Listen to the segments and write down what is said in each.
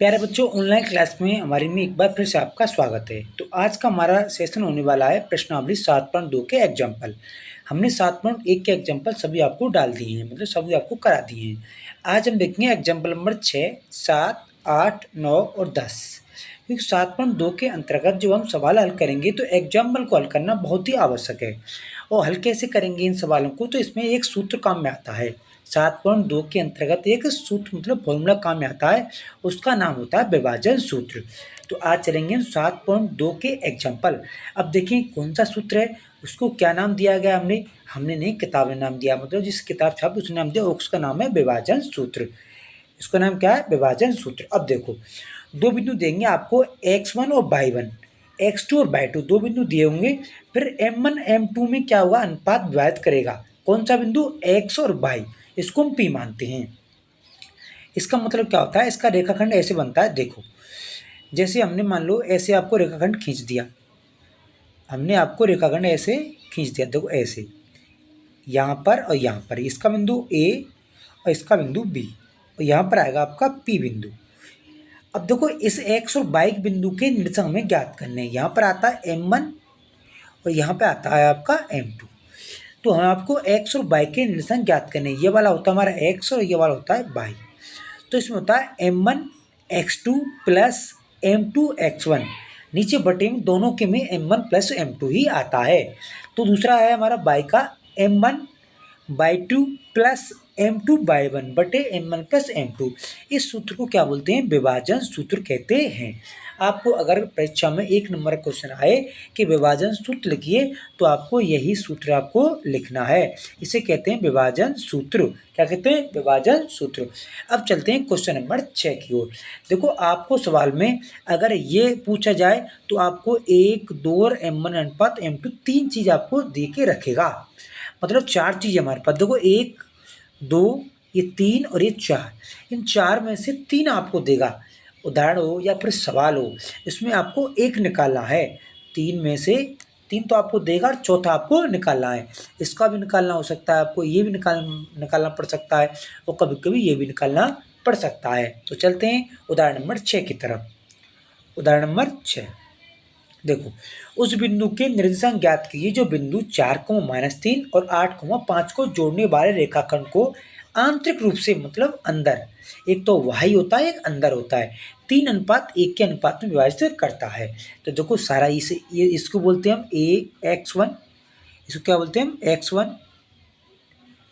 प्यारे बच्चों, online class में हमारे में एक बार फिर से आपका स्वागत है। तो आज का हमारा सेशन होने वाला है प्रश्नावली 7.2 के एग्जाम्पल। हमने 7.1 के एग्जाम्पल सभी आपको डाल दिए हैं, मतलब सभी आपको करा दिए हैं। आज हम देखेंगे एग्जाम्पल नंबर 6, 7, 8, 9 और 10। क्योंकि 7.2 के अंतर्गत जो हम सवाल हल करेंगे तो एग्जाम्पल को हल करना बहुत ही आवश्यक है। और हल कैसे करेंगे इन सवालों को, तो इसमें एक सूत्र काम में आता है। 7.2 के अंतर्गत एक सूत्र मतलब फॉर्मूला काम में आता है, उसका नाम होता है विभाजन सूत्र। तो आज चलेंगे 7.2 के एग्जाम्पल। अब देखें कौन सा सूत्र है, उसको क्या नाम दिया गया हमने नहीं, किताब ने नाम दिया, मतलब जिस किताब छापी उसने नाम दिया, उसका नाम है विभाजन सूत्र। इसका नाम क्या है? विभाजन सूत्र। अब देखो, दो बिंदु देंगे आपको x1 और y1, x2 और y2 दो बिंदु दिए होंगे। फिर m1 m2 में क्या होगा? अनुपात विभाजित करेगा। कौन सा बिंदु? x और y, इसको हम P मानते हैं। इसका मतलब क्या होता है? इसका रेखाखंड ऐसे बनता है। देखो, जैसे हमने मान लो ऐसे आपको रेखाखंड खींच दिया, हमने आपको रेखाखंड ऐसे खींच दिया। देखो ऐसे, यहाँ पर और यहाँ पर, इसका बिंदु A और इसका बिंदु B, और यहाँ पर आएगा आपका P बिंदु। अब देखो, इस x और y बिंदु के निर्देशांक हमें ज्ञात करने हैं। यहाँ पर आता है m1 और यहाँ पे आता है आपका m2। तो हम आपको x और y के निर्देशांक ज्ञात करने हैं। ये वाला होता है हमारा x और ये वाला होता है y। तो इसमें होता है m1 x2 plus m2 x1, नीचे बटे में दोनों के में m1 प्लस m2 ही आता है। तो दूसरा है हमारा y का m1 y2 plus m2 y1 बटे m1 प्लस m2। इस सूत्र को क्या बोलते हैं? विभाजन सूत्र कहते हैं। आपको अगर परीक्षा में 1 नंबर का क्वेश्चन आए कि विभाजन सूत्र लिखिए, तो आपको यही सूत्र आपको लिखना है। इसे कहते हैं विभाजन सूत्र। क्या कहते हैं? विभाजन सूत्र। अब चलते हैं क्वेश्चन नंबर 6 की ओर। देखो, आपको सवाल में अगर ये पूछा जाए तो आपको 1, 2 और m1 अनुपात m2 तीन चीज आपको दे के रखेगा। मतलब 4 चीज़ हमारे पास। देखो, 1, 2, ये 3 और ये 4, इन 4 में से 3 आपको देगा। उदाहरण हो या फिर सवाल हो, इसमें आपको एक निकालना है। 3 में से 3 तो आपको देगा और चौथा आपको निकालना है। इसका भी निकालना हो सकता है, आपको ये भी निकालना पड़ सकता है, और कभी कभी ये भी निकालना पड़ सकता है। तो चलते हैं उदाहरण नंबर 6 की तरफ। उदाहरण नंबर 6, देखो, उस बिंदु के निर्देशांक ज्ञात कीजिए जो बिंदु 4, -3 और 8, 5 को जोड़ने वाले रेखाखंड को आंतरिक रूप से, मतलब अंदर, एक तो y होता है, एक अंदर होता है, 3:1 के अनुपात में विभाजित करता है। तो देखो, सारा इसको बोलते हैं हम x1, इसको क्या बोलते हैं हम? x1,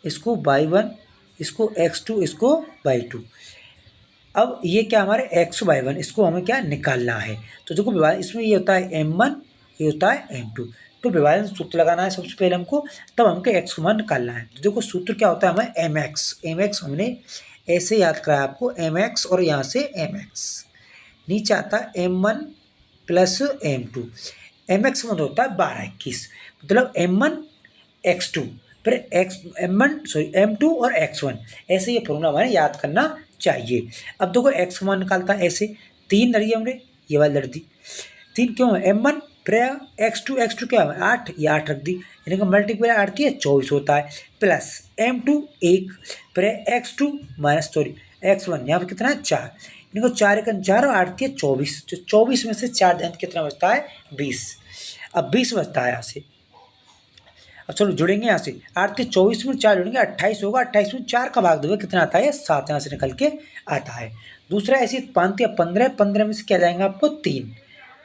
इसको y1, इसको x2, इसको y2। अब ये क्या हमारे x y1, इसको हमें क्या निकालना है। तो देखो, विभाजन इसमें ये होता है m1, ये होता है m2। तो विभाजन सूत्र लगाना है सबसे पहले हमको, तब हमको x मान निकालना है। तो देखो, सूत्र क्या होता है हमें? mx हमने ऐसे याद कराया आपको, mx और यहाँ से mx, नीचे आता है m1 प्लस m2। mx मतलब होता है 12, 21, मतलब m1 x2, फिर m2 और x1, ऐसे ये फॉर्मूला हमारे याद करना चाहिए। अब देखो, x मान निकालता है ऐसे, 3 धरी हमने, ये वाली धर दी। 3 क्यों है? m1 फिर x2 क्या है? 8, ये 8 रख दी, यानी कि मल्टीप्लाई 8 की 24 होता है, प्लस m2 1, फिर x2 x1, यहाँ पर कितना है? 4, यानी कि 4 1 4 और 8 की 24, तो 24 में से 4 जान कितना बचता है? 20। अब 20 बचता है यहाँ से। अब चलो जुड़ेंगे यहाँ से, 8 के 24 में 4 जुड़ेंगे, 28 होगा। 28 में 4 का भाग दोगे कितना आता है? 7, यहाँ से निकल के आता है। दूसरा ऐसी 15 15 में से क्या जाएंगे आपको? 3,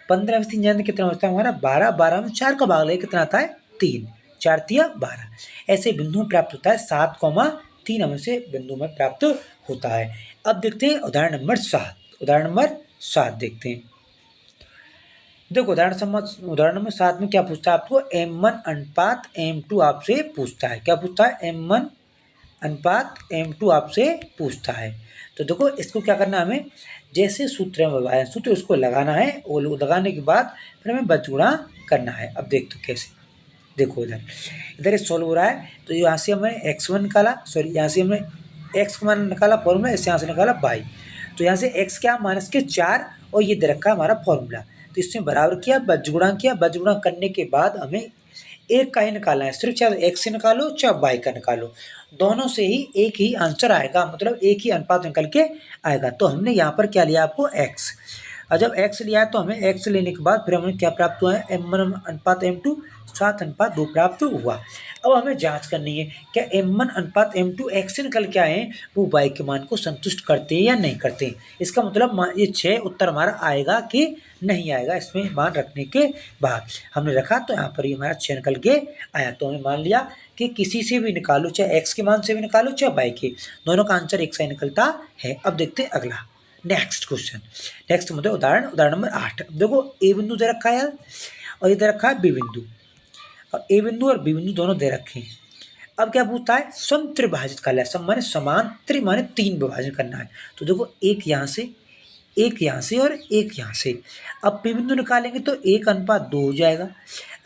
15 में से 3 जाने कितना बचता है हमारा? 12, 12 में 4 का भाग लगे कितना आता है? 3, 4 तिया 12। ऐसे बिंदु प्राप्त होता है 7,3 हमें से बिंदु में प्राप्त होता है। अब देखते हैं उदाहरण नंबर 7। उदाहरण नंबर 7 देखते हैं। देखो, उदाहरण नंबर 7 में क्या पूछता है आपको? m1 अनुपात m2 आपसे पूछता है। क्या पूछता है? m1 अनुपात m2 आपसे पूछता है। तो देखो, इसको क्या करना है हमें? जैसे सूत्र में बताया सूत्र, उसको लगाना है, और लगाने के बाद फिर हमें बचगुणा करना है। अब देख तो कैसे, देखो इधर सॉल्व हो रहा है। तो यहाँ से हमने x1 निकाला, सॉरी यहाँ से हमने x मान निकाला फॉर्मूला, इससे यहाँ से निकाला y। तो यहाँ से x क्या? -4, और ये दे रखा हमारा फॉर्मूला। तो इसमें बराबर किया, बचगुणा किया, बचगुणा करने के बाद हमें एक का ही निकालना है। सिर्फ चाहे x से निकालो चाहे y का निकालो, दोनों से ही एक ही आंसर आएगा, मतलब एक ही अनुपात निकल के आएगा। तो हमने यहाँ पर क्या लिया आपको x, और जब x लिया है तो हमें x लेने के बाद फिर हमें क्या प्राप्त हुआ है, m1 अनुपात m2 7:2 प्राप्त हुआ। अब हमें जांच करनी है क्या m1 अनुपात m2 x से निकल के आए हैं वो y के मान को संतुष्ट करते हैं या नहीं करते हैं। इसका मतलब ये 6 उत्तर हमारा आएगा कि नहीं आएगा, इसमें मान रखने के बाद हमने रखा तो यहाँ पर ये हमारा 6 निकल के आया। तो हमें मान लिया कि किसी से भी निकालो, चाहे x के मान से भी निकालो चाहे y के, दोनों का आंसर एक सा निकलता है। अब देखते हैं अगला नेक्स्ट क्वेश्चन। नेक्स्ट मतलब उदाहरण नंबर 8। देखो ए बिंदु दे रखा है यार, और इधर रखा है बी बिंदु, और ए बिंदु और बी बिंदु दोनों दे रखे हैं। अब क्या पूछता है, समत्रिभाजित कर लिया, सम माने समान, त्रि माने 3 विभाजन करना है। तो देखो एक यहाँ से, एक यहाँ से और एक यहाँ से। अब पी बिंदु निकालेंगे तो 1:2 हो जाएगा,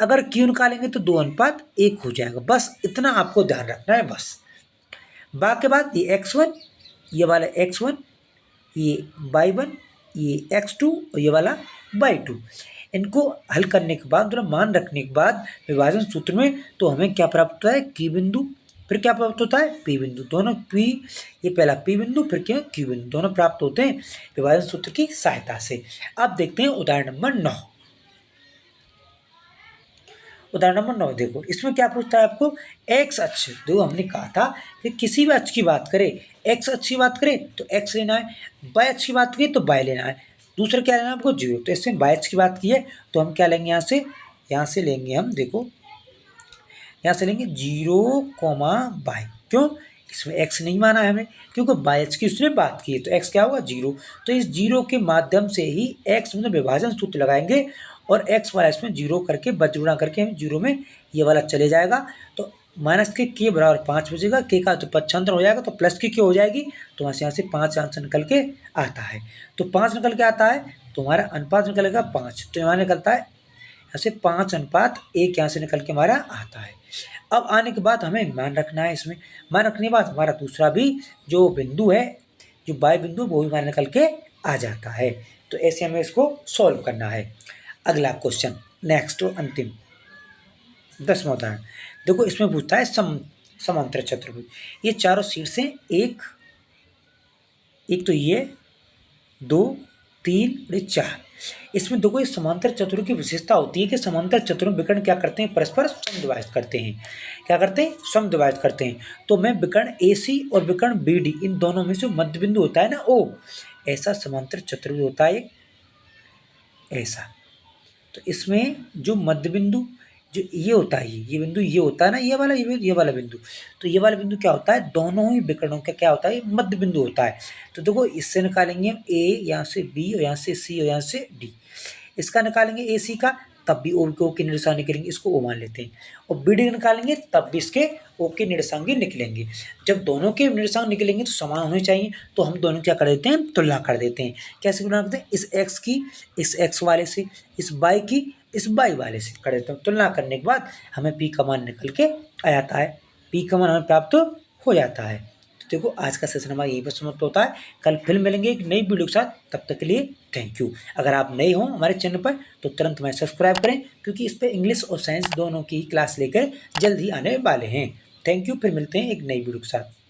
अगर क्यू निकालेंगे तो 2:1 हो जाएगा। बस इतना आपको ध्यान रखना है बस। बाकी बाद ये x1, ये वाला x1, ये y1, ये x2 और ये वाला y2, इनको हल करने के बाद, मतलब मान रखने के बाद विभाजन सूत्र में, तो हमें क्या प्राप्त होता है, Q बिंदु, फिर क्या प्राप्त होता है, P बिंदु। दोनों P, ये पहला P बिंदु फिर क्या Q बिंदु, दोनों प्राप्त होते हैं विभाजन सूत्र की सहायता से। अब देखते हैं उदाहरण नंबर 9। उदाहरण नंबर 9 देखो, इसमें क्या पूछता है आपको, x अक्ष, देखो हमने कहा था कि किसी भी अक्ष की बात करें, x अक्ष की बात करें तो x लेना है, y अक्ष की बात करें तो y लेना है, दूसरा क्या लेना है आपको 0। तो इसमें y अक्ष की बात की है तो हम क्या लेंगे, यहाँ से लेंगे हम, देखो यहाँ से लेंगे 0, y। क्यों, इसमें x नहीं माना है हमें, क्योंकि y अक्ष की उसने बात की है तो x क्या होगा 0। तो इस 0 के माध्यम से ही x मतलब विभाजन सूत्र लगाएंगे, और x वाला इसमें 0 करके बच गुणा करके हम 0 में ये वाला चले जाएगा, तो माइनस के बराबर 5 बचेगा, के का तो पक्षांतर हो जाएगा तो प्लस की हो जाएगी, तो यहाँ से 5 आंसर निकल के आता है। तो 5 निकल के आता है तो हमारा अनुपात निकलेगा 5, तो यहाँ निकलता है यहाँ से 5:1 यहाँ से निकल के हमारा आता है। अब आने के बाद हमें मान रखना है, इसमें मान रखने के बाद हमारा दूसरा भी जो बिंदु है, जो y बिंदु, वो भी हमारा निकल के आ जाता है। तो ऐसे हमें इसको सॉल्व करना है। अगला क्वेश्चन, नेक्स्ट अंतिम 10वां उदाहरण। देखो इसमें पूछता है समांतर चतुर्भुज, ये चारों शीर्ष हैं, एक तो ये 2, 3 और 4। इसमें देखो ये समांतर चतुर्भुज की विशेषता होती है कि समांतर चतुर्भुज विकर्ण क्या करते हैं, परस्पर समद्विभाजित करते हैं। क्या करते हैं, समद्विभाजित करते हैं। तो मैं विकर्ण AC और विकर्ण BD, इन दोनों में से मध्य बिंदु होता है ना O, ऐसा समांतर चतुर्भुज होता है ऐसा। तो इसमें जो मध्य बिंदु जो ये होता है, ये बिंदु ये होता है ना, ये वाला बिंदु, तो ये वाला बिंदु क्या होता है, दोनों ही विकर्णों का क्या होता है, मध्य बिंदु होता है। तो देखो इससे निकालेंगे A, यहाँ से B और यहाँ से C और यहाँ से D। इसका निकालेंगे AC का, तब भी O के निर्देशांक निकलेंगे, इसको O मान लेते हैं। और BD निकालेंगे तब भी इसके O के निर्देशांक निकलेंगे। जब दोनों के निर्देशांक निकलेंगे तो समान होने चाहिए, तो हम दोनों क्या कर देते हैं, तुलना कर देते हैं। कैसे तुलना करते हैं, इस x की इस x वाले से, इस y की इस y वाले से कर देते हैं। तुलना करने के बाद हमें P का मान निकल के आ जाता है, P का मान हमें प्राप्त हो जाता है। तो देखो आज का सेशन हमारा यहीं पर समाप्त होता है। कल फिर मिलेंगे एक नई वीडियो के साथ, तब तक के लिए थैंक यू। अगर आप नए हो हमारे चैनल पर तो तुरंत हमें सब्सक्राइब करें, क्योंकि इस पर इंग्लिश और साइंस दोनों की क्लास लेकर जल्द ही आने वाले हैं। थैंक यू, फिर मिलते हैं एक नई वीडियो के साथ।